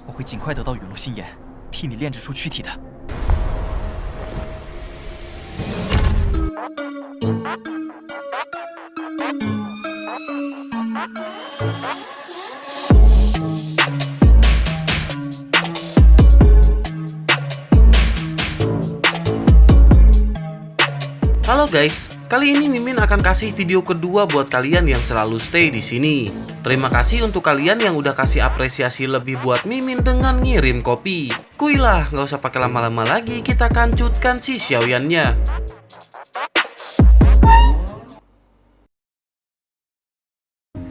我会尽快得到陨落心炎，替你炼制出躯体的。Halo guys, kali ini Mimin akan kasih video kedua buat kalian yang selalu stay di sini. Terima kasih untuk kalian yang udah kasih apresiasi lebih buat Mimin dengan ngirim kopi. Kuilah, nggak usah pakai lama-lama lagi, kita kancutkan si Xiaoyan-nya.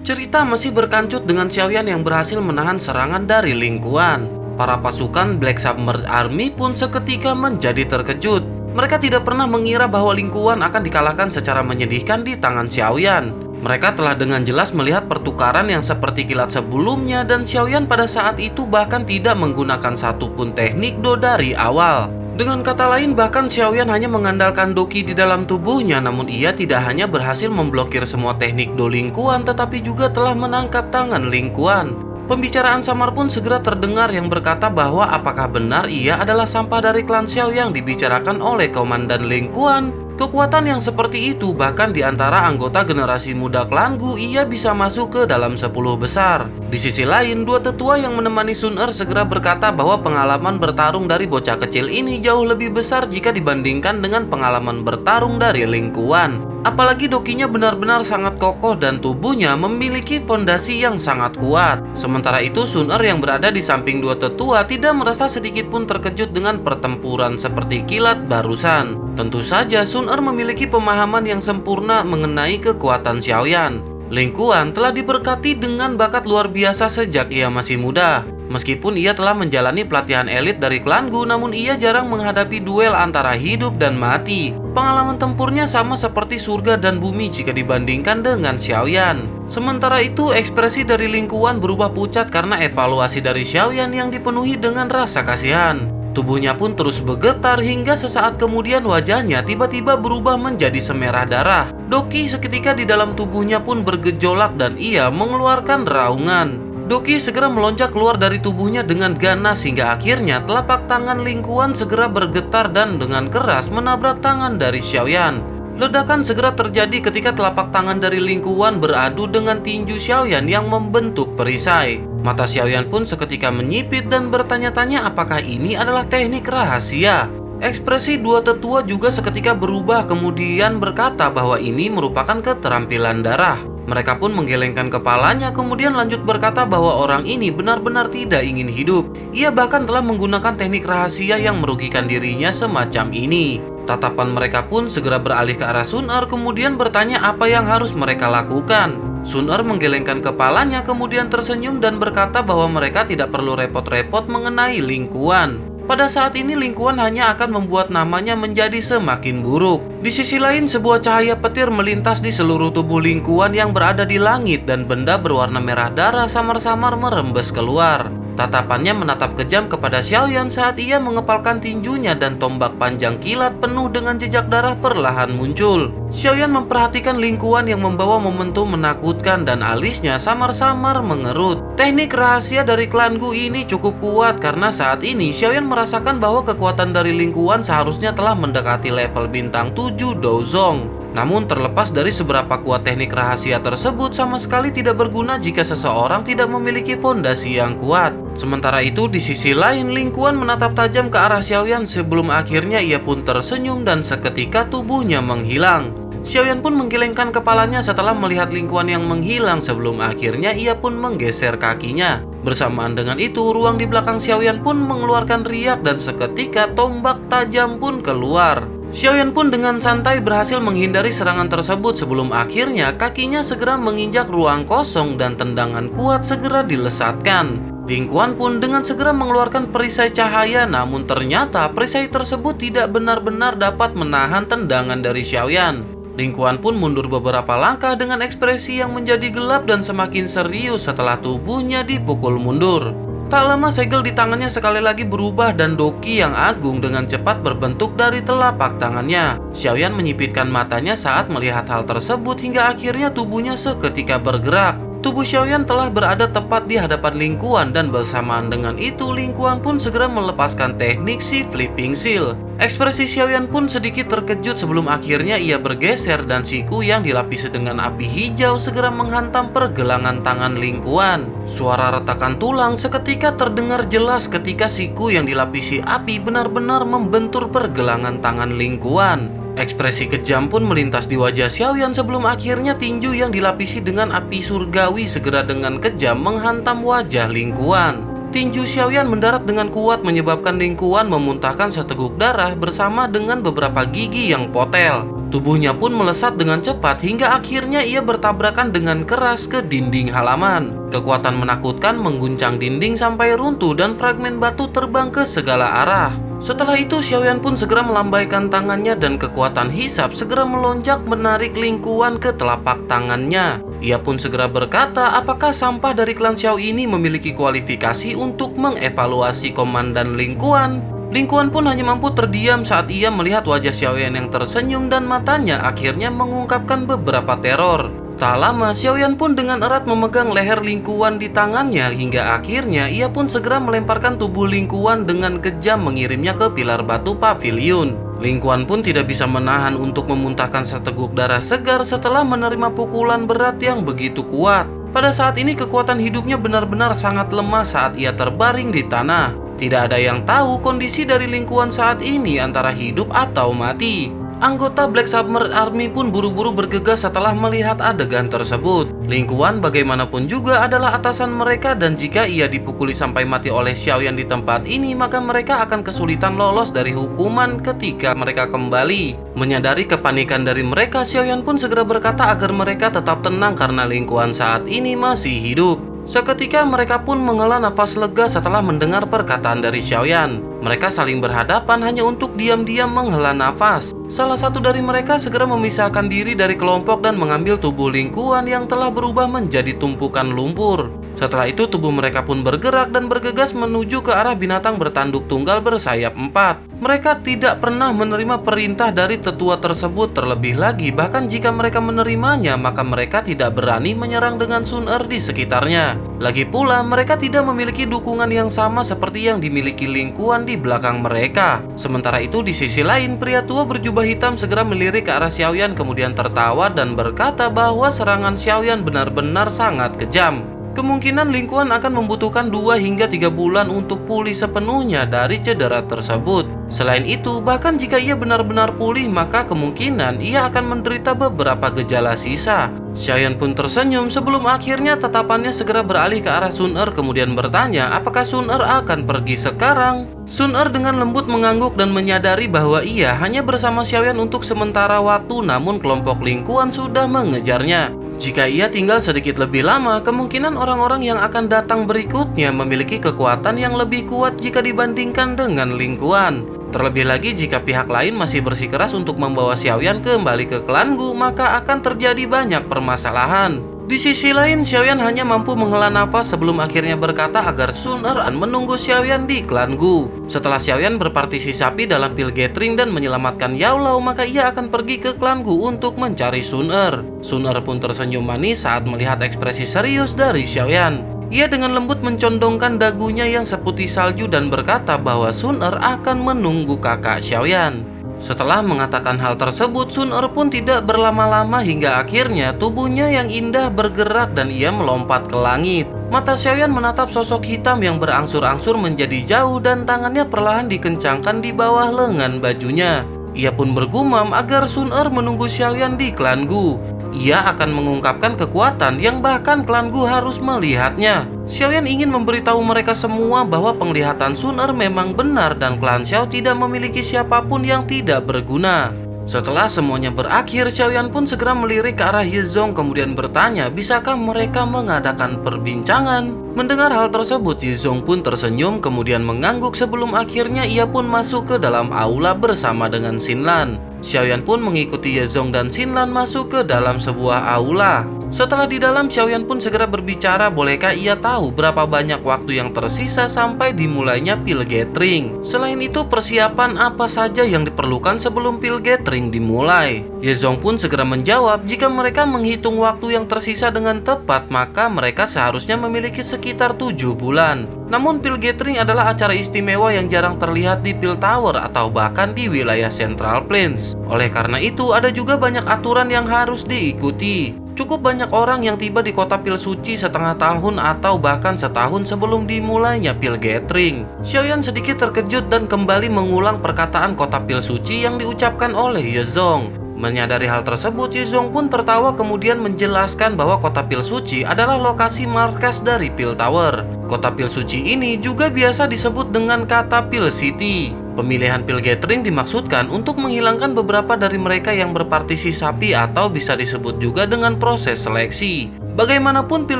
Cerita masih berkancut dengan Xiaoyan yang berhasil menahan serangan dari Ling Kuan. Para pasukan Black Summer Army pun seketika menjadi terkejut. Mereka tidak pernah mengira bahwa Ling Kuan akan dikalahkan secara menyedihkan di tangan Xiaoyan. Mereka telah dengan jelas melihat pertukaran yang seperti kilat sebelumnya, dan Xiaoyan pada saat itu bahkan tidak menggunakan satupun teknik Do dari awal. Dengan kata lain, bahkan Xiaoyan hanya mengandalkan Doki di dalam tubuhnya, namun ia tidak hanya berhasil memblokir semua teknik Do Ling Kuan, tetapi juga telah menangkap tangan Ling Kuan. Pembicaraan samar pun segera terdengar yang berkata bahwa apakah benar ia adalah sampah dari klan Xiao yang dibicarakan oleh Komandan Ling Kuan. Kekuatan yang seperti itu bahkan di antara anggota generasi muda klan Gu ia bisa masuk ke dalam 10 besar. Di sisi lain, dua tetua yang menemani Sun Er segera berkata bahwa pengalaman bertarung dari bocah kecil ini jauh lebih besar jika dibandingkan dengan pengalaman bertarung dari Ling Kuan. Apalagi dokinya benar-benar sangat kokoh dan tubuhnya memiliki fondasi yang sangat kuat. Sementara itu Sun Er yang berada di samping dua tetua tidak merasa sedikit pun terkejut dengan pertempuran seperti kilat barusan. Tentu saja Sun Er memiliki pemahaman yang sempurna mengenai kekuatan Xiaoyan. Ling Kuan telah diberkati dengan bakat luar biasa sejak ia masih muda. Meskipun ia telah menjalani pelatihan elit dari klan Gu, namun ia jarang menghadapi duel antara hidup dan mati. Pengalaman tempurnya sama seperti surga dan bumi jika dibandingkan dengan Xiaoyan. Sementara itu, ekspresi dari Ling Kuan berubah pucat karena evaluasi dari Xiaoyan yang dipenuhi dengan rasa kasihan. Tubuhnya pun terus bergetar hingga sesaat kemudian wajahnya tiba-tiba berubah menjadi semerah darah. Doki seketika di dalam tubuhnya pun bergejolak dan ia mengeluarkan raungan. Doki segera melonjak keluar dari tubuhnya dengan ganas hingga akhirnya telapak tangan Ling Kuan segera bergetar dan dengan keras menabrak tangan dari Xiaoyan. Ledakan segera terjadi ketika telapak tangan dari Ling Kuan beradu dengan tinju Xiaoyan yang membentuk perisai. Mata Xiaoyan pun seketika menyipit dan bertanya-tanya apakah ini adalah teknik rahasia. Ekspresi dua tetua juga seketika berubah kemudian berkata bahwa ini merupakan keterampilan darah. Mereka pun menggelengkan kepalanya kemudian lanjut berkata bahwa orang ini benar-benar tidak ingin hidup. Ia bahkan telah menggunakan teknik rahasia yang merugikan dirinya semacam ini. Tatapan mereka pun segera beralih ke arah Sun Er kemudian bertanya apa yang harus mereka lakukan. Sun Er menggelengkan kepalanya kemudian tersenyum dan berkata bahwa mereka tidak perlu repot-repot mengenai Ling Kuan. Pada saat ini Ling Kuan hanya akan membuat namanya menjadi semakin buruk. Di sisi lain, sebuah cahaya petir melintas di seluruh tubuh Ling Kuan yang berada di langit dan benda berwarna merah darah samar-samar merembes keluar. Tatapannya menatap kejam kepada Xiaoyan saat ia mengepalkan tinjunya dan tombak panjang kilat penuh dengan jejak darah perlahan muncul. Xiaoyan memperhatikan Ling Kuan yang membawa momentum menakutkan dan alisnya samar-samar mengerut. Teknik rahasia dari klan Gu ini cukup kuat karena saat ini Xiaoyan merasakan bahwa kekuatan dari Ling Kuan seharusnya telah mendekati level bintang 7 Douzong. Namun terlepas dari seberapa kuat teknik rahasia tersebut sama sekali tidak berguna jika seseorang tidak memiliki fondasi yang kuat. Sementara itu di sisi lain Ling Kuan menatap tajam ke arah Xiaoyan sebelum akhirnya ia pun tersenyum dan seketika tubuhnya menghilang. Xiaoyan pun menggelengkan kepalanya setelah melihat Ling Kuan yang menghilang sebelum akhirnya ia pun menggeser kakinya. Bersamaan dengan itu ruang di belakang Xiaoyan pun mengeluarkan riak dan seketika tombak tajam pun keluar. Xiaoyan pun dengan santai berhasil menghindari serangan tersebut sebelum akhirnya kakinya segera menginjak ruang kosong dan tendangan kuat segera dilesatkan. Ling Kuan pun dengan segera mengeluarkan perisai cahaya, namun ternyata perisai tersebut tidak benar-benar dapat menahan tendangan dari Xiaoyan. Ling Kuan pun mundur beberapa langkah dengan ekspresi yang menjadi gelap dan semakin serius setelah tubuhnya dipukul mundur. Tak lama segel di tangannya sekali lagi berubah dan doki yang agung dengan cepat berbentuk dari telapak tangannya. Xiaoyan menyipitkan matanya saat melihat hal tersebut hingga akhirnya tubuhnya seketika bergerak. Tubuh Xiaoyan telah berada tepat di hadapan Ling Kuan dan bersamaan dengan itu Ling Kuan pun segera melepaskan teknik si Flipping Seal. Ekspresi Xiaoyan pun sedikit terkejut sebelum akhirnya ia bergeser dan siku yang dilapisi dengan api hijau segera menghantam pergelangan tangan Ling Kuan. Suara retakan tulang seketika terdengar jelas ketika siku yang dilapisi api benar-benar membentur pergelangan tangan Ling Kuan. Ekspresi kejam pun melintas di wajah Xiaoyan sebelum akhirnya tinju yang dilapisi dengan api surgawi segera dengan kejam menghantam wajah Ling Kuan. Tinju Xiaoyan mendarat dengan kuat menyebabkan Ling Kuan memuntahkan seteguk darah bersama dengan beberapa gigi yang potel. Tubuhnya pun melesat dengan cepat hingga akhirnya ia bertabrakan dengan keras ke dinding halaman. Kekuatan menakutkan mengguncang dinding sampai runtuh dan fragmen batu terbang ke segala arah. Setelah itu Xiaoyan pun segera melambaikan tangannya dan kekuatan hisap segera melonjak menarik Ling Kuan ke telapak tangannya. Ia pun segera berkata apakah sampah dari klan Xiao ini memiliki kualifikasi untuk mengevaluasi komandan Ling Kuan. Ling Kuan pun hanya mampu terdiam saat ia melihat wajah Xiaoyan yang tersenyum dan matanya akhirnya mengungkapkan beberapa teror. Tak lama, Xiaoyan pun dengan erat memegang leher Ling Kuan di tangannya hingga akhirnya ia pun segera melemparkan tubuh Ling Kuan dengan kejam mengirimnya ke pilar batu pavilion. Ling Kuan pun tidak bisa menahan untuk memuntahkan seteguk darah segar setelah menerima pukulan berat yang begitu kuat. Pada saat ini kekuatan hidupnya benar-benar sangat lemah saat ia terbaring di tanah. Tidak ada yang tahu kondisi dari Ling Kuan saat ini antara hidup atau mati. Anggota Black Submerged Army pun buru-buru bergegas setelah melihat adegan tersebut. Ling Kuan bagaimanapun juga adalah atasan mereka dan jika ia dipukuli sampai mati oleh Xiaoyan di tempat ini maka mereka akan kesulitan lolos dari hukuman ketika mereka kembali. Menyadari kepanikan dari mereka, Xiaoyan pun segera berkata agar mereka tetap tenang karena Ling Kuan saat ini masih hidup. Seketika mereka pun menghela nafas lega setelah mendengar perkataan dari Xiaoyan. Mereka saling berhadapan hanya untuk diam-diam menghela nafas. Salah satu dari mereka segera memisahkan diri dari kelompok dan mengambil tubuh Ling Kuan yang telah berubah menjadi tumpukan lumpur. Setelah itu tubuh mereka pun bergerak dan bergegas menuju ke arah binatang bertanduk tunggal bersayap 4. Mereka tidak pernah menerima perintah dari tetua tersebut terlebih lagi. Bahkan jika mereka menerimanya maka mereka tidak berani menyerang dengan Sun Er di sekitarnya. Lagi pula mereka tidak memiliki dukungan yang sama seperti yang dimiliki Ling Kuan di belakang mereka. Sementara itu di sisi lain pria tua berjubah hitam segera melirik ke arah Xiaoyan kemudian tertawa dan berkata bahwa serangan Xiaoyan benar-benar sangat kejam. Kemungkinan Ling Kuan akan membutuhkan 2 hingga 3 bulan untuk pulih sepenuhnya dari cedera tersebut. Selain itu, bahkan jika ia benar-benar pulih, maka kemungkinan ia akan menderita beberapa gejala sisa. Xiaoyan pun tersenyum sebelum akhirnya tatapannya segera beralih ke arah Sun Er kemudian bertanya apakah Sun Er akan pergi sekarang. Sun Er dengan lembut mengangguk dan menyadari bahwa ia hanya bersama Xiaoyan untuk sementara waktu namun kelompok Ling Kuan sudah mengejarnya. Jika ia tinggal sedikit lebih lama, kemungkinan orang-orang yang akan datang berikutnya memiliki kekuatan yang lebih kuat jika dibandingkan dengan Ling Kuan. Terlebih lagi jika pihak lain masih bersikeras untuk membawa Xiaoyan kembali ke klan Gu, maka akan terjadi banyak permasalahan. Di sisi lain, Xiaoyan hanya mampu menghela nafas sebelum akhirnya berkata agar Sun Er menunggu Xiaoyan di klan Gu. Setelah Xiaoyan berpartisipasi dalam pil gathering dan menyelamatkan Yao Lao, maka ia akan pergi ke klan Gu untuk mencari Sun Er. Sun Er pun tersenyum manis saat melihat ekspresi serius dari Xiaoyan. Ia dengan lembut mencondongkan dagunya yang seputih salju dan berkata bahwa Sun Er akan menunggu kakak Xiaoyan. Setelah mengatakan hal tersebut, Sun Er pun tidak berlama-lama hingga akhirnya tubuhnya yang indah bergerak dan ia melompat ke langit. Mata Xiaoyan menatap sosok hitam yang berangsur-angsur menjadi jauh dan tangannya perlahan dikencangkan di bawah lengan bajunya. Ia pun bergumam agar Sun Er menunggu Xiaoyan di klan Gu. Ia akan mengungkapkan kekuatan yang bahkan klan Gu harus melihatnya. Xiaoyan ingin memberitahu mereka semua bahwa penglihatan Sun Er memang benar dan klan Xiao tidak memiliki siapapun yang tidak berguna. Setelah semuanya berakhir, Xiaoyan pun segera melirik ke arah Ye Zong kemudian bertanya, bisakah mereka mengadakan perbincangan? Mendengar hal tersebut, Yezong pun tersenyum kemudian mengangguk sebelum akhirnya ia pun masuk ke dalam aula bersama dengan Xinlan. Xiaoyan pun mengikuti Yezong dan Xinlan masuk ke dalam sebuah aula. Setelah di dalam, Xiaoyan pun segera berbicara, bolehkah ia tahu berapa banyak waktu yang tersisa sampai dimulainya pil gathering. Selain itu, persiapan apa saja yang diperlukan sebelum pil gathering dimulai. Yezong pun segera menjawab, jika mereka menghitung waktu yang tersisa dengan tepat, maka mereka seharusnya memiliki sekitar 7 bulan. Namun pil gathering adalah acara istimewa yang jarang terlihat di Pil Tower atau bahkan di wilayah Central Plains. Oleh karena itu, ada juga banyak aturan yang harus diikuti. Cukup banyak orang yang tiba di kota Pil Suci setengah tahun atau bahkan setahun sebelum dimulainya Pil Gathering. Xiaoyan sedikit terkejut dan kembali mengulang perkataan kota Pil Suci yang diucapkan oleh Yezong. Menyadari hal tersebut, Yezong pun tertawa kemudian menjelaskan bahwa kota Pil Suci adalah lokasi markas dari Pil Tower. Kota Pil Suci ini juga biasa disebut dengan kata Pil City. Pemilihan Pil Gathering dimaksudkan untuk menghilangkan beberapa dari mereka yang berpartisipasi atau bisa disebut juga dengan proses seleksi. Bagaimanapun, Pil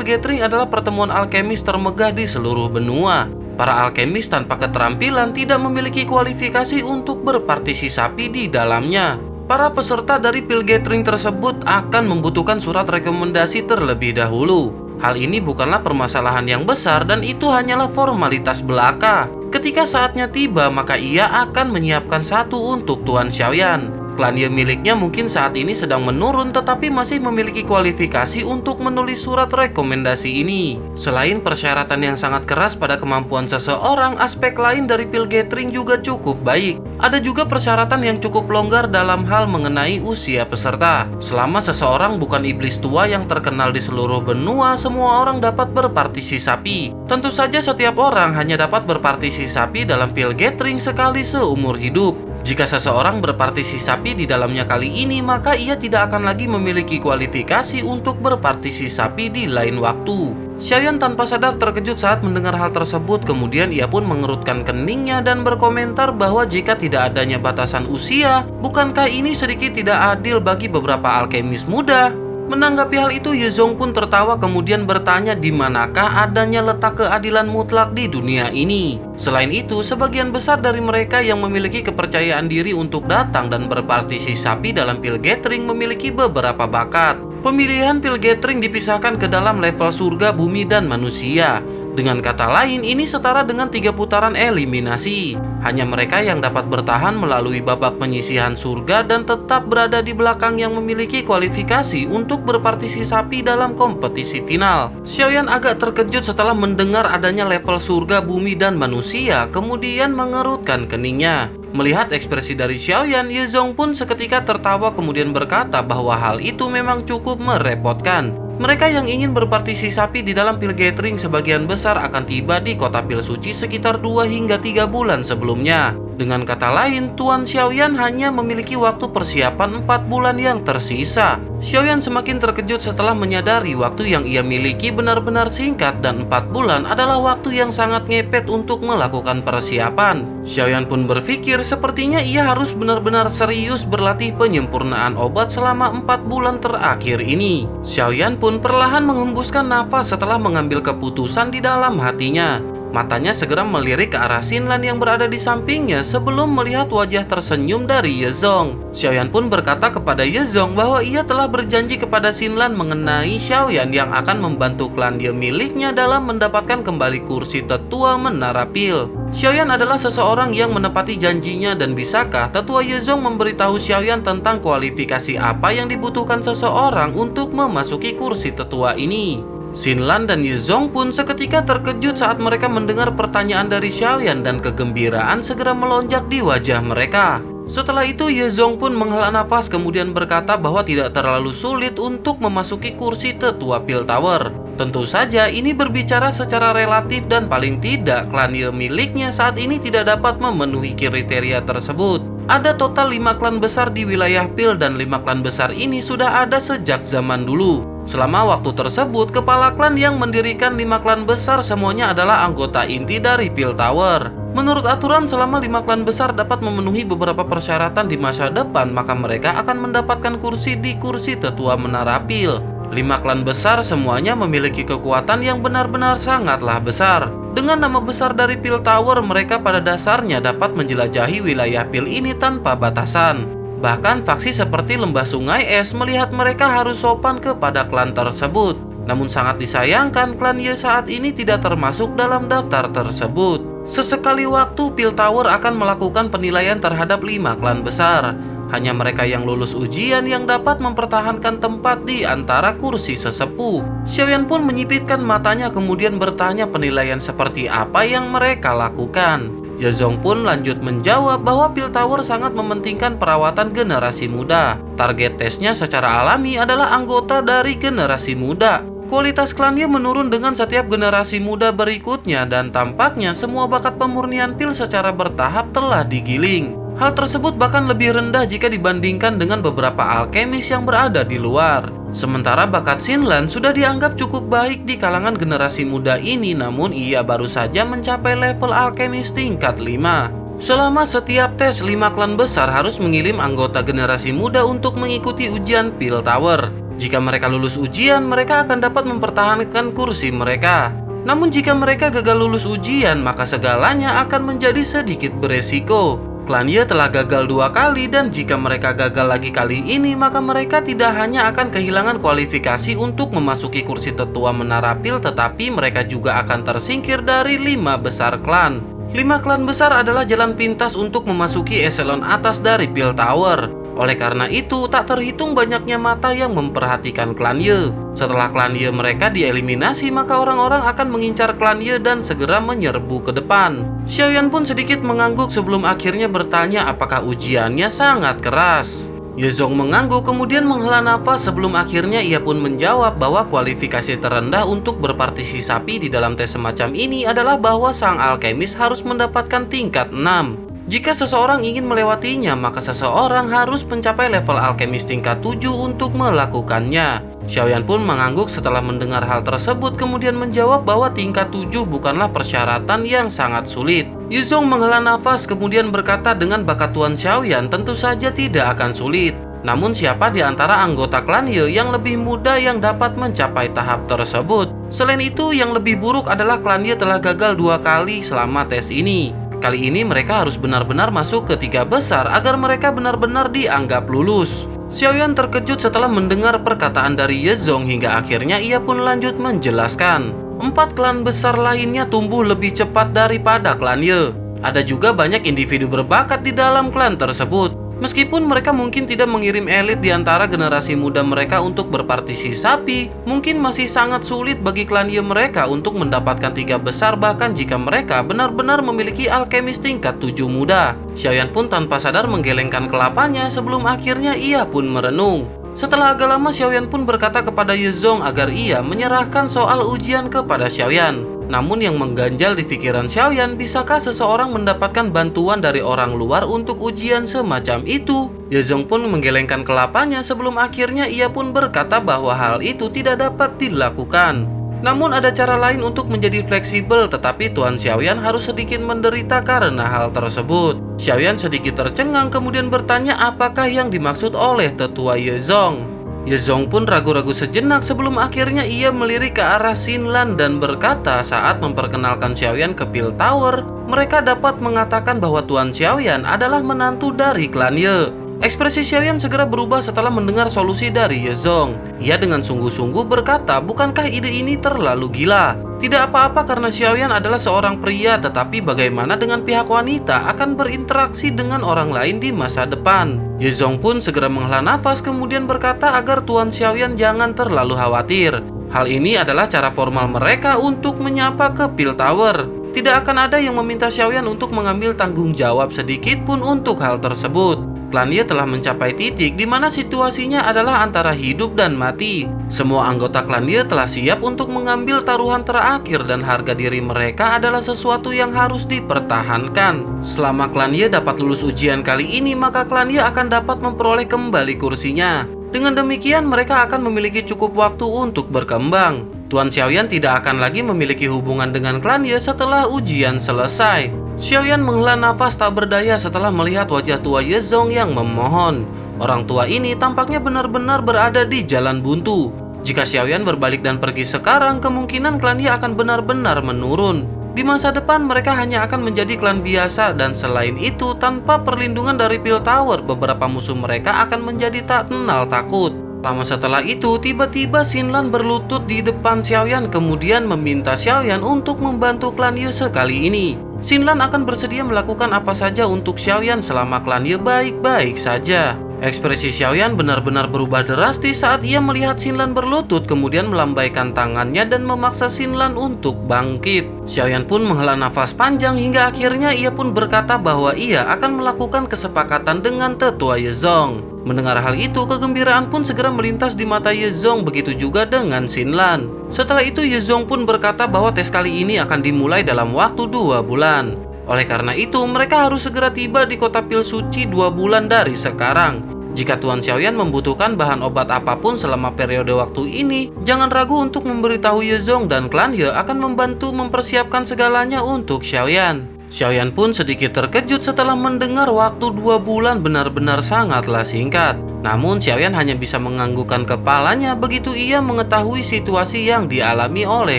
Gathering adalah pertemuan alkemis termegah di seluruh benua. Para alkemis tanpa keterampilan tidak memiliki kualifikasi untuk berpartisipasi di dalamnya. Para peserta dari Pil Gathering tersebut akan membutuhkan surat rekomendasi terlebih dahulu. Hal ini bukanlah permasalahan yang besar dan itu hanyalah formalitas belaka. Ketika saatnya tiba, maka ia akan menyiapkan satu untuk Tuan Xiaoyan. Klan Ye miliknya mungkin saat ini sedang menurun tetapi masih memiliki kualifikasi untuk menulis surat rekomendasi ini. Selain persyaratan yang sangat keras pada kemampuan seseorang, aspek lain dari Pil Gathering juga cukup baik. Ada juga persyaratan yang cukup longgar dalam hal mengenai usia peserta. Selama seseorang bukan iblis tua yang terkenal di seluruh benua, semua orang dapat berpartisipasi. Tentu saja setiap orang hanya dapat berpartisipasi dalam Pil Gathering sekali seumur hidup. Jika seseorang berpartisipasi di dalamnya kali ini, maka ia tidak akan lagi memiliki kualifikasi untuk berpartisipasi di lain waktu. Xiaoyan tanpa sadar terkejut saat mendengar hal tersebut, kemudian ia pun mengerutkan keningnya dan berkomentar bahwa jika tidak adanya batasan usia, bukankah ini sedikit tidak adil bagi beberapa alkemis muda? Menanggapi hal itu, Yezong pun tertawa kemudian bertanya di manakah adanya letak keadilan mutlak di dunia ini. Selain itu, sebagian besar dari mereka yang memiliki kepercayaan diri untuk datang dan berpartisipasi dalam Pil Gathering memiliki beberapa bakat. Pemilihan Pil Gathering dipisahkan ke dalam level surga, bumi, dan manusia. Dengan kata lain, ini setara dengan 3 putaran eliminasi. Hanya mereka yang dapat bertahan melalui babak penyisihan surga dan tetap berada di belakang yang memiliki kualifikasi untuk berpartisipasi dalam kompetisi final. Xiaoyan agak terkejut setelah mendengar adanya level surga, bumi, dan manusia, kemudian mengerutkan keningnya. Melihat ekspresi dari Xiaoyan, Yezong pun seketika tertawa kemudian berkata bahwa hal itu memang cukup merepotkan. Mereka yang ingin berpartisipasi di dalam Pil Gathering sebagian besar akan tiba di kota Pil Suci sekitar 2 hingga 3 bulan sebelumnya. Dengan kata lain, Tuan Xiaoyan hanya memiliki waktu persiapan 4 bulan yang tersisa. Xiaoyan semakin terkejut setelah menyadari waktu yang ia miliki benar-benar singkat dan 4 bulan adalah waktu yang sangat ngepet untuk melakukan persiapan. Xiaoyan pun berpikir sepertinya ia harus benar-benar serius berlatih penyempurnaan obat selama 4 bulan terakhir ini. Xiaoyan pun perlahan menghembuskan nafas setelah mengambil keputusan di dalam hatinya. Matanya segera melirik ke arah Xinlan yang berada di sampingnya sebelum melihat wajah tersenyum dari Yezong. Xiaoyan pun berkata kepada Yezong bahwa ia telah berjanji kepada Xinlan mengenai Xiaoyan yang akan membantu klan Ye miliknya dalam mendapatkan kembali kursi tetua Menara Pil. Xiaoyan adalah seseorang yang menepati janjinya dan bisakah tetua Yezong memberitahu Xiaoyan tentang kualifikasi apa yang dibutuhkan seseorang untuk memasuki kursi tetua ini? Xinlan dan Yezong pun seketika terkejut saat mereka mendengar pertanyaan dari Xiaoyan dan kegembiraan segera melonjak di wajah mereka. Setelah itu Yezong pun menghela nafas kemudian berkata bahwa tidak terlalu sulit untuk memasuki kursi tetua Pil Tower. Tentu saja ini berbicara secara relatif dan paling tidak klan Ye miliknya saat ini tidak dapat memenuhi kriteria tersebut. Ada total 5 klan besar di wilayah Pil dan 5 klan besar ini sudah ada sejak zaman dulu. Selama waktu tersebut, kepala klan yang mendirikan 5 klan besar semuanya adalah anggota inti dari Pil Tower. Menurut aturan, selama 5 klan besar dapat memenuhi beberapa persyaratan di masa depan, maka mereka akan mendapatkan kursi di kursi tetua Menara Pil. 5 klan besar semuanya memiliki kekuatan yang benar-benar sangatlah besar. Dengan nama besar dari Pil Tower, mereka pada dasarnya dapat menjelajahi wilayah Pil ini tanpa batasan. Bahkan faksi seperti Lembah Sungai Es melihat mereka harus sopan kepada klan tersebut. Namun sangat disayangkan, klan Ye saat ini tidak termasuk dalam daftar tersebut. Sesekali waktu, Pil Tower akan melakukan penilaian terhadap 5 klan besar. Hanya mereka yang lulus ujian yang dapat mempertahankan tempat di antara kursi sesepuh. Xiaoyan pun menyipitkan matanya kemudian bertanya penilaian seperti apa yang mereka lakukan. Yezong pun lanjut menjawab bahwa Pil Tower sangat mementingkan perawatan generasi muda. Target tesnya secara alami adalah anggota dari generasi muda. Kualitas klannya menurun dengan setiap generasi muda berikutnya dan tampaknya semua bakat pemurnian pil secara bertahap telah digiling. Hal tersebut bahkan lebih rendah jika dibandingkan dengan beberapa alkemis yang berada di luar. Sementara bakat Xinlan sudah dianggap cukup baik di kalangan generasi muda ini, namun ia baru saja mencapai level alkemis tingkat 5. Selama setiap tes, 5 klan besar harus mengirim anggota generasi muda untuk mengikuti ujian Pil Tower. Jika mereka lulus ujian, mereka akan dapat mempertahankan kursi mereka. Namun jika mereka gagal lulus ujian, maka segalanya akan menjadi sedikit beresiko. Klan Ye telah gagal 2 kali dan jika mereka gagal lagi kali ini, maka mereka tidak hanya akan kehilangan kualifikasi untuk memasuki kursi tetua Menara Pil, tetapi mereka juga akan tersingkir dari 5 besar klan. 5 klan besar adalah jalan pintas untuk memasuki eselon atas dari Pil Tower. Oleh karena itu, tak terhitung banyaknya mata yang memperhatikan klan Ye. Setelah klan Ye mereka dieliminasi, maka orang-orang akan mengincar klan Ye dan segera menyerbu ke depan. Xiaoyan pun sedikit mengangguk sebelum akhirnya bertanya apakah ujiannya sangat keras. Yezong mengangguk kemudian menghela nafas sebelum akhirnya ia pun menjawab bahwa kualifikasi terendah untuk berpartisipasi di dalam tes semacam ini adalah bahwa sang alkemis harus mendapatkan tingkat 6. Jika seseorang ingin melewatinya, maka seseorang harus mencapai level alkemis tingkat 7 untuk melakukannya. Xiaoyan pun mengangguk setelah mendengar hal tersebut kemudian menjawab bahwa tingkat 7 bukanlah persyaratan yang sangat sulit. Yuzong menghela nafas kemudian berkata dengan bakat Tuan Xiaoyan tentu saja tidak akan sulit. Namun siapa di antara anggota klan Ye yang lebih muda yang dapat mencapai tahap tersebut? Selain itu, yang lebih buruk adalah klan Ye telah gagal 2 kali selama tes ini. Kali ini mereka harus benar-benar masuk ke 3 besar agar mereka benar-benar dianggap lulus. Xiaoyan terkejut setelah mendengar perkataan dari Yezong hingga akhirnya ia pun lanjut menjelaskan. 4 klan besar lainnya tumbuh lebih cepat daripada klan Ye. Ada juga banyak individu berbakat di dalam klan tersebut. Meskipun mereka mungkin tidak mengirim elit di antara generasi muda mereka untuk berpartisipasi, mungkin masih sangat sulit bagi klan Ye mereka untuk mendapatkan 3 besar bahkan jika mereka benar-benar memiliki alkemis tingkat 7 muda. Xiaoyan pun tanpa sadar menggelengkan kelapanya sebelum akhirnya ia pun merenung. Setelah agak lama, Xiaoyan pun berkata kepada Yezong agar ia menyerahkan soal ujian kepada Xiaoyan. Namun yang mengganjal di pikiran Xiaoyan, bisakah seseorang mendapatkan bantuan dari orang luar untuk ujian semacam itu? Yezong pun menggelengkan kelapanya sebelum akhirnya ia pun berkata bahwa hal itu tidak dapat dilakukan. Namun ada cara lain untuk menjadi fleksibel, tetapi Tuan Xiaoyan harus sedikit menderita karena hal tersebut. Xiaoyan sedikit tercengang kemudian bertanya apakah yang dimaksud oleh tetua Yezong. Yezong pun ragu-ragu sejenak sebelum akhirnya ia melirik ke arah Xinlan dan berkata saat memperkenalkan Xiaoyan ke Pil Tower, mereka dapat mengatakan bahwa Tuan Xiaoyan adalah menantu dari klan Ye. Ekspresi Xiaoyan segera berubah setelah mendengar solusi dari Yezong. Ia dengan sungguh-sungguh berkata, bukankah ide ini terlalu gila? Tidak apa-apa karena Xiaoyan adalah seorang pria, tetapi bagaimana dengan pihak wanita akan berinteraksi dengan orang lain di masa depan? Yezong pun segera menghela nafas kemudian berkata agar Tuan Xiaoyan jangan terlalu khawatir. Hal ini adalah cara formal mereka untuk menyapa ke Pil Tower. Tidak akan ada yang meminta Xiaoyan untuk mengambil tanggung jawab sedikit pun untuk hal tersebut. Klan Ye telah mencapai titik di mana situasinya adalah antara hidup dan mati. Semua anggota klan Ye telah siap untuk mengambil taruhan terakhir dan harga diri mereka adalah sesuatu yang harus dipertahankan. Selama klan Ye dapat lulus ujian kali ini, maka klan Ye akan dapat memperoleh kembali kursinya. Dengan demikian mereka akan memiliki cukup waktu untuk berkembang. Tuan Xiaoyan tidak akan lagi memiliki hubungan dengan klan Ye setelah ujian selesai. Xiaoyan menghela nafas tak berdaya setelah melihat wajah tua Yezong yang memohon. Orang tua ini tampaknya benar-benar berada di jalan buntu. Jika Xiaoyan berbalik dan pergi sekarang, kemungkinan klan Ye akan benar-benar menurun. Di masa depan mereka hanya akan menjadi klan biasa, dan selain itu tanpa perlindungan dari Pil Tower, beberapa musuh mereka akan menjadi tak kenal takut. Lama setelah itu, tiba-tiba Xinlan berlutut di depan Xiaoyan kemudian meminta Xiaoyan untuk membantu klan Ye sekali ini. Xinlan akan bersedia melakukan apa saja untuk Xiaoyan selama klan Ye baik-baik saja. Ekspresi Xiaoyan benar-benar berubah drastis saat ia melihat Xinlan berlutut kemudian melambaikan tangannya dan memaksa Xinlan untuk bangkit. Xiaoyan pun menghela nafas panjang hingga akhirnya ia pun berkata bahwa ia akan melakukan kesepakatan dengan tetua Yezong. Mendengar hal itu, kegembiraan pun segera melintas di mata Yezong, begitu juga dengan Xinlan. Setelah itu Yezong pun berkata bahwa tes kali ini akan dimulai dalam waktu 2 bulan. Oleh karena itu, mereka harus segera tiba di kota Pil Suci 2 bulan dari sekarang. Jika Tuan Xiaoyan membutuhkan bahan obat apapun selama periode waktu ini, jangan ragu untuk memberitahu Yezong dan klan Ye akan membantu mempersiapkan segalanya untuk Xiaoyan. Xiaoyan pun sedikit terkejut setelah mendengar waktu 2 bulan benar-benar sangatlah singkat. Namun Xiaoyan hanya bisa menganggukkan kepalanya begitu ia mengetahui situasi yang dialami oleh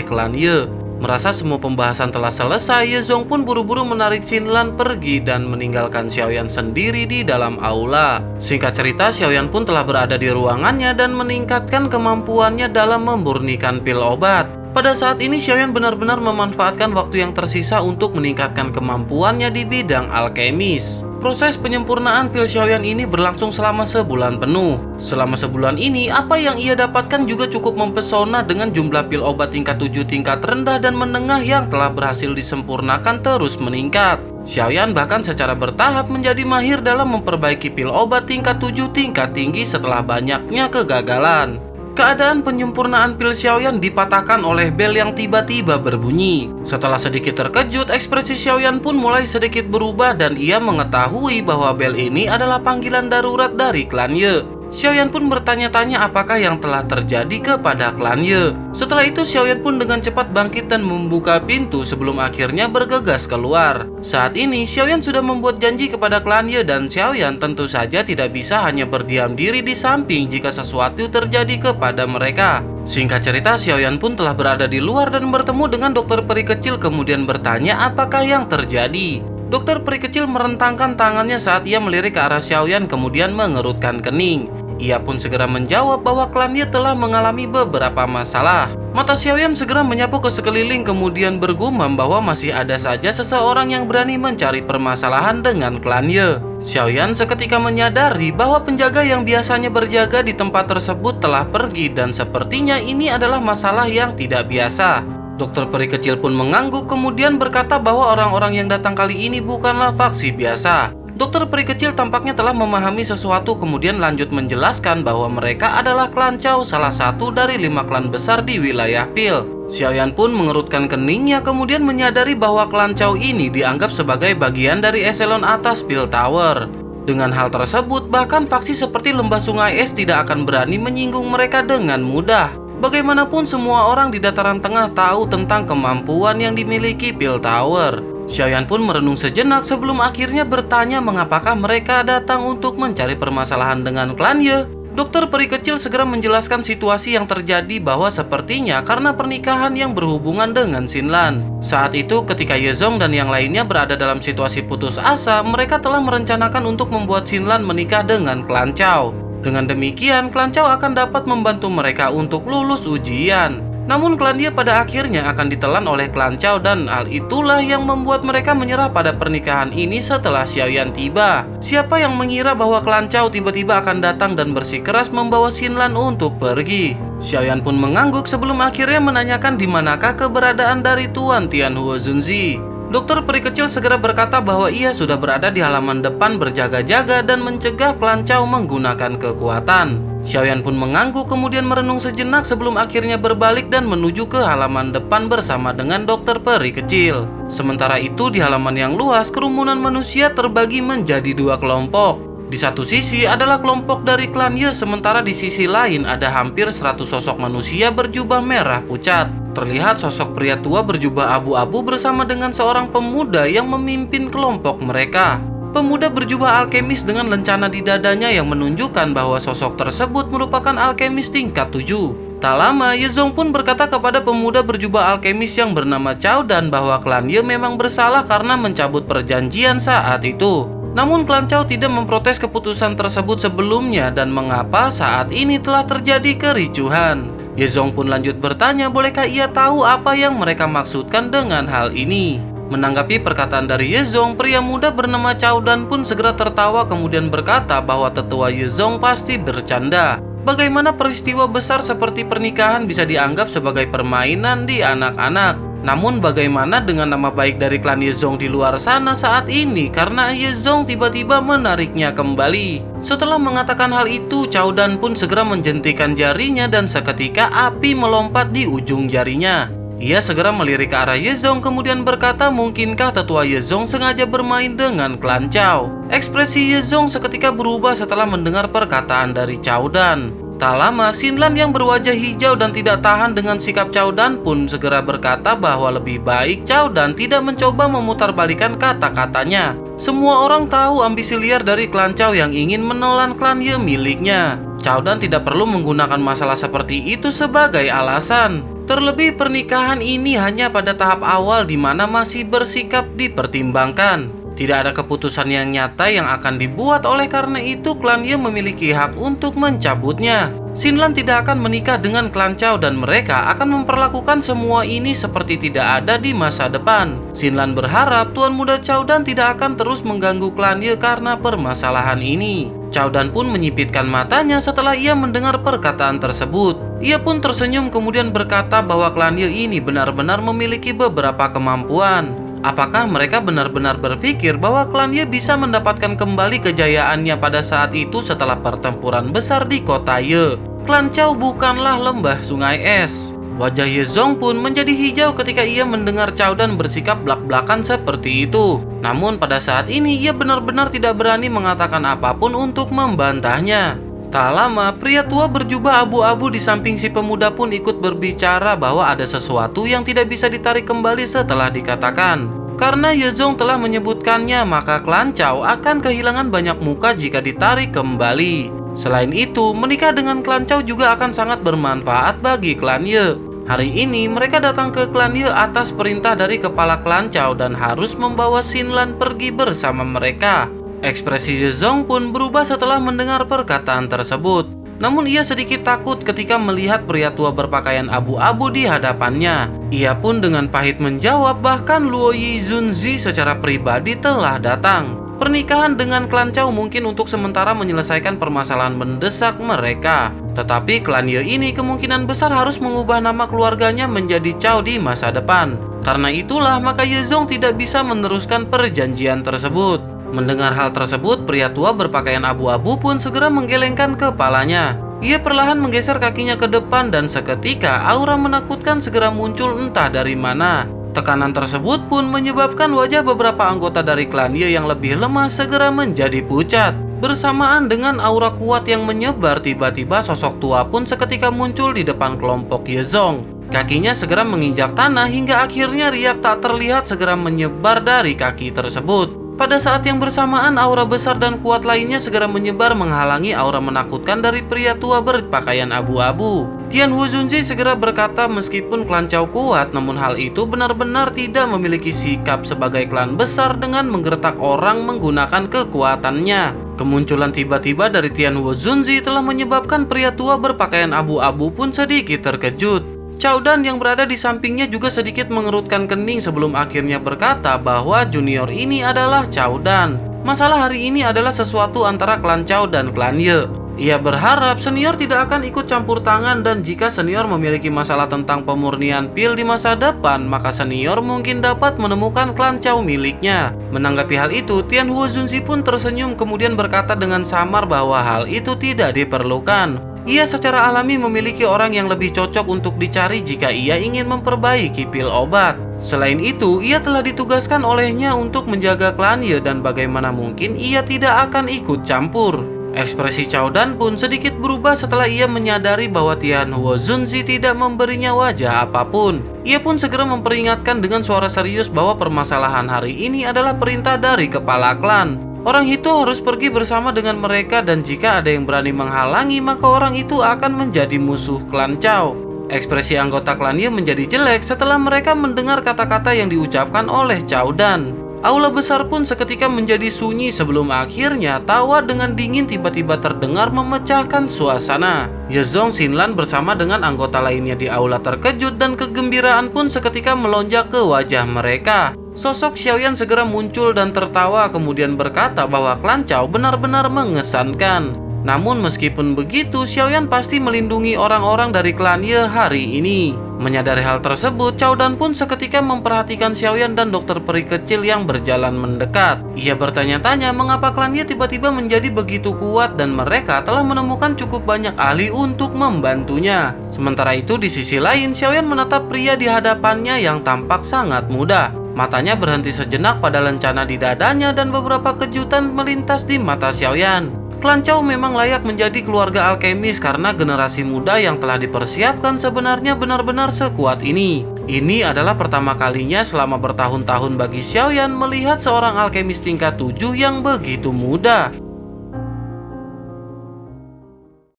klan Ye. Merasa semua pembahasan telah selesai, Yezong pun buru-buru menarik Xinlan pergi dan meninggalkan Xiaoyan sendiri di dalam aula. Singkat cerita, Xiaoyan pun telah berada di ruangannya dan meningkatkan kemampuannya dalam memurnikan pil obat. Pada saat ini Xiaoyan benar-benar memanfaatkan waktu yang tersisa untuk meningkatkan kemampuannya di bidang alkemis. Proses penyempurnaan pil Xiaoyan ini berlangsung selama sebulan penuh. Selama sebulan ini, apa yang ia dapatkan juga cukup mempesona dengan jumlah pil obat tingkat 7 tingkat rendah dan menengah yang telah berhasil disempurnakan terus meningkat. Xiaoyan bahkan secara bertahap menjadi mahir dalam memperbaiki pil obat tingkat 7 tingkat tinggi setelah banyaknya kegagalan. Keadaan penyempurnaan pil Xiaoyan dipatahkan oleh bel yang tiba-tiba berbunyi. Setelah sedikit terkejut, ekspresi Xiaoyan pun mulai sedikit berubah dan ia mengetahui bahwa bel ini adalah panggilan darurat dari klan Ye. Xiaoyan pun bertanya-tanya apakah yang telah terjadi kepada klan Ye. Setelah itu Xiaoyan pun dengan cepat bangkit dan membuka pintu sebelum akhirnya bergegas keluar. Saat ini Xiaoyan sudah membuat janji kepada klan Ye dan Xiaoyan tentu saja tidak bisa hanya berdiam diri di samping jika sesuatu terjadi kepada mereka. Singkat cerita, Xiaoyan pun telah berada di luar dan bertemu dengan dokter peri kecil kemudian bertanya apakah yang terjadi. Dokter peri kecil merentangkan tangannya saat ia melirik ke arah Xiaoyan kemudian mengerutkan kening. Ia pun segera menjawab bahwa klan Ye telah mengalami beberapa masalah. Mata Xiaoyan segera menyapu ke sekeliling kemudian bergumam bahwa masih ada saja seseorang yang berani mencari permasalahan dengan klan Ye. Xiaoyan seketika menyadari bahwa penjaga yang biasanya berjaga di tempat tersebut telah pergi dan sepertinya ini adalah masalah yang tidak biasa. Dokter peri kecil pun mengangguk kemudian berkata bahwa orang-orang yang datang kali ini bukanlah faksi biasa. Dokter peri kecil tampaknya telah memahami sesuatu kemudian lanjut menjelaskan bahwa mereka adalah klan Chao, salah satu dari 5 klan besar di wilayah Pil. Xiaoyan pun mengerutkan keningnya kemudian menyadari bahwa klan Chao ini dianggap sebagai bagian dari eselon atas Pil Tower. Dengan hal tersebut, bahkan faksi seperti Lembah Sungai Es tidak akan berani menyinggung mereka dengan mudah. Bagaimanapun semua orang di dataran tengah tahu tentang kemampuan yang dimiliki Pil Tower. Xiaoyan pun merenung sejenak sebelum akhirnya bertanya mengapakah mereka datang untuk mencari permasalahan dengan klan Ye. Dokter peri kecil segera menjelaskan situasi yang terjadi bahwa sepertinya karena pernikahan yang berhubungan dengan Xinlan. Saat itu ketika Yezong dan yang lainnya berada dalam situasi putus asa, mereka telah merencanakan untuk membuat Xinlan menikah dengan klan Chao. Dengan demikian, klan Chao akan dapat membantu mereka untuk lulus ujian. Namun klan Ye pada akhirnya akan ditelan oleh klan Chao dan hal itulah yang membuat mereka menyerah pada pernikahan ini setelah Xiaoyan tiba. Siapa yang mengira bahwa klan Chao tiba-tiba akan datang dan bersikeras membawa Xinlan untuk pergi. Xiaoyan pun mengangguk sebelum akhirnya menanyakan di manakah keberadaan dari Tuan Tianhuo Zunzi. Dokter peri kecil segera berkata bahwa ia sudah berada di halaman depan berjaga-jaga dan mencegah klan Chao menggunakan kekuatan. Xiaoyan pun mengangguk kemudian merenung sejenak sebelum akhirnya berbalik dan menuju ke halaman depan bersama dengan dokter peri kecil. Sementara itu di halaman yang luas, kerumunan manusia terbagi menjadi 2 kelompok. Di satu sisi adalah kelompok dari klan Ye, sementara di sisi lain ada hampir 100 sosok manusia berjubah merah pucat. Terlihat sosok pria tua berjubah abu-abu bersama dengan seorang pemuda yang memimpin kelompok mereka. Pemuda berjubah alkemis dengan lencana di dadanya yang menunjukkan bahwa sosok tersebut merupakan alkemis tingkat 7. Tak lama, Yezong pun berkata kepada pemuda berjubah alkemis yang bernama Cao Dan bahwa klan Ye memang bersalah karena mencabut perjanjian saat itu. Namun klan Cao tidak memprotes keputusan tersebut sebelumnya dan mengapa saat ini telah terjadi kericuhan. Yezong pun lanjut bertanya bolehkah ia tahu apa yang mereka maksudkan dengan hal ini. Menanggapi perkataan dari Yezong, pria muda bernama Cao Dan pun segera tertawa kemudian berkata bahwa tetua Yezong pasti bercanda. Bagaimana peristiwa besar seperti pernikahan bisa dianggap sebagai permainan di anak-anak? Namun bagaimana dengan nama baik dari klan Yezong di luar sana saat ini karena Yezong tiba-tiba menariknya kembali? Setelah mengatakan hal itu, Cao Dan pun segera menjentikan jarinya dan seketika api melompat di ujung jarinya. Ia segera melirik ke arah Yezong kemudian berkata mungkinkah tetua Yezong sengaja bermain dengan klan Cao. Ekspresi Yezong seketika berubah setelah mendengar perkataan dari Cao Dan. Tak lama, Xinlan yang berwajah hijau dan tidak tahan dengan sikap Cao Dan pun segera berkata bahwa lebih baik Cao Dan tidak mencoba memutarbalikan kata-katanya. Semua orang tahu ambisi liar dari klan Cao yang ingin menelan klan Ye miliknya. Cao Dan tidak perlu menggunakan masalah seperti itu sebagai alasan. Terlebih pernikahan ini hanya pada tahap awal di mana masih bersikap dipertimbangkan. Tidak ada keputusan yang nyata yang akan dibuat, oleh karena itu klan Ye memiliki hak untuk mencabutnya. Xinlan tidak akan menikah dengan klan Cao dan mereka akan memperlakukan semua ini seperti tidak ada di masa depan. Xinlan berharap Tuan Muda Cao Dan tidak akan terus mengganggu klan Ye karena permasalahan ini. Cao Dan pun menyipitkan matanya setelah ia mendengar perkataan tersebut. Ia pun tersenyum kemudian berkata bahwa klan Ye ini benar-benar memiliki beberapa kemampuan. Apakah mereka benar-benar berpikir bahwa klan Ye bisa mendapatkan kembali kejayaannya pada saat itu setelah pertempuran besar di kota Ye? Klan Cao bukanlah lembah sungai es. Wajah Yezong pun menjadi hijau ketika ia mendengar Cao Dan bersikap blak-blakan seperti itu. Namun pada saat ini ia benar-benar tidak berani mengatakan apapun untuk membantahnya. Tak lama, pria tua berjubah abu-abu di samping si pemuda pun ikut berbicara bahwa ada sesuatu yang tidak bisa ditarik kembali setelah dikatakan. Karena Yezong telah menyebutkannya, maka klan Cao akan kehilangan banyak muka jika ditarik kembali. Selain itu, menikah dengan klan Cao juga akan sangat bermanfaat bagi klan Ye. Hari ini mereka datang ke klan Ye atas perintah dari kepala klan Cao dan harus membawa Xinlan pergi bersama mereka. Ekspresi Yezong pun berubah setelah mendengar perkataan tersebut. Namun ia sedikit takut ketika melihat pria tua berpakaian abu-abu di hadapannya. Ia pun dengan pahit menjawab bahkan Luo Yizunzi secara pribadi telah datang. Pernikahan dengan klan Cao mungkin untuk sementara menyelesaikan permasalahan mendesak mereka. Tetapi klan Ye ini kemungkinan besar harus mengubah nama keluarganya menjadi Cao di masa depan. Karena itulah maka Yezong tidak bisa meneruskan perjanjian tersebut. Mendengar hal tersebut, pria tua berpakaian abu-abu pun segera menggelengkan kepalanya. Ia perlahan menggeser kakinya ke depan dan seketika aura menakutkan segera muncul entah dari mana. Tekanan tersebut pun menyebabkan wajah beberapa anggota dari klan Ye yang lebih lemah segera menjadi pucat. Bersamaan dengan aura kuat yang menyebar, tiba-tiba sosok tua pun seketika muncul di depan kelompok Yezong. Kakinya segera menginjak tanah hingga akhirnya riak tak terlihat segera menyebar dari kaki tersebut. Pada saat yang bersamaan, aura besar dan kuat lainnya segera menyebar menghalangi aura menakutkan dari pria tua berpakaian abu-abu. Tianhuo Zunzi segera berkata meskipun klan Cao kuat, namun hal itu benar-benar tidak memiliki sikap sebagai klan besar dengan menggertak orang menggunakan kekuatannya. Kemunculan tiba-tiba dari Tianhuo Zunzi telah menyebabkan pria tua berpakaian abu-abu pun sedikit terkejut. Cao Dan yang berada di sampingnya juga sedikit mengerutkan kening sebelum akhirnya berkata bahwa junior ini adalah Cao Dan. Masalah hari ini adalah sesuatu antara klan Cao dan klan Ye. Ia berharap senior tidak akan ikut campur tangan dan jika senior memiliki masalah tentang pemurnian pil di masa depan, maka senior mungkin dapat menemukan klan Cao miliknya. Menanggapi hal itu, Tianhuo Zunzi pun tersenyum kemudian berkata dengan samar bahwa hal itu tidak diperlukan. Ia secara alami memiliki orang yang lebih cocok untuk dicari jika ia ingin memperbaiki pil obat. Selain itu, ia telah ditugaskan olehnya untuk menjaga klan Ye dan bagaimana mungkin ia tidak akan ikut campur. Ekspresi Cao Dan pun sedikit berubah setelah ia menyadari bahwa Tianhuo Zunzi tidak memberinya wajah apapun. Ia pun segera memperingatkan dengan suara serius bahwa permasalahan hari ini adalah perintah dari kepala klan. Orang itu harus pergi bersama dengan mereka dan jika ada yang berani menghalangi maka orang itu akan menjadi musuh klan Chow. Ekspresi anggota klan Ye menjadi jelek setelah mereka mendengar kata-kata yang diucapkan oleh Chow Dan. Aula besar pun seketika menjadi sunyi sebelum akhirnya tawa dengan dingin tiba-tiba terdengar memecahkan suasana. Yezong Xinlan bersama dengan anggota lainnya di aula terkejut dan kegembiraan pun seketika melonjak ke wajah mereka. Sosok Xiaoyan segera muncul dan tertawa kemudian berkata bahwa klan Chow benar-benar mengesankan. Namun meskipun begitu, Xiaoyan pasti melindungi orang-orang dari klan Ye hari ini. Menyadari hal tersebut, Chow Dan pun seketika memperhatikan Xiaoyan dan dokter peri kecil yang berjalan mendekat. Ia bertanya-tanya mengapa klan Ye tiba-tiba menjadi begitu kuat dan mereka telah menemukan cukup banyak ahli untuk membantunya. Sementara itu di sisi lain, Xiaoyan menatap pria di hadapannya yang tampak sangat muda. Matanya berhenti sejenak pada lencana di dadanya dan beberapa kejutan melintas di mata Xiaoyan. Klan Chow memang layak menjadi keluarga alkemis karena generasi muda yang telah dipersiapkan sebenarnya benar-benar sekuat ini. Ini adalah pertama kalinya selama bertahun-tahun bagi Xiaoyan melihat seorang alkemis tingkat 7 yang begitu muda.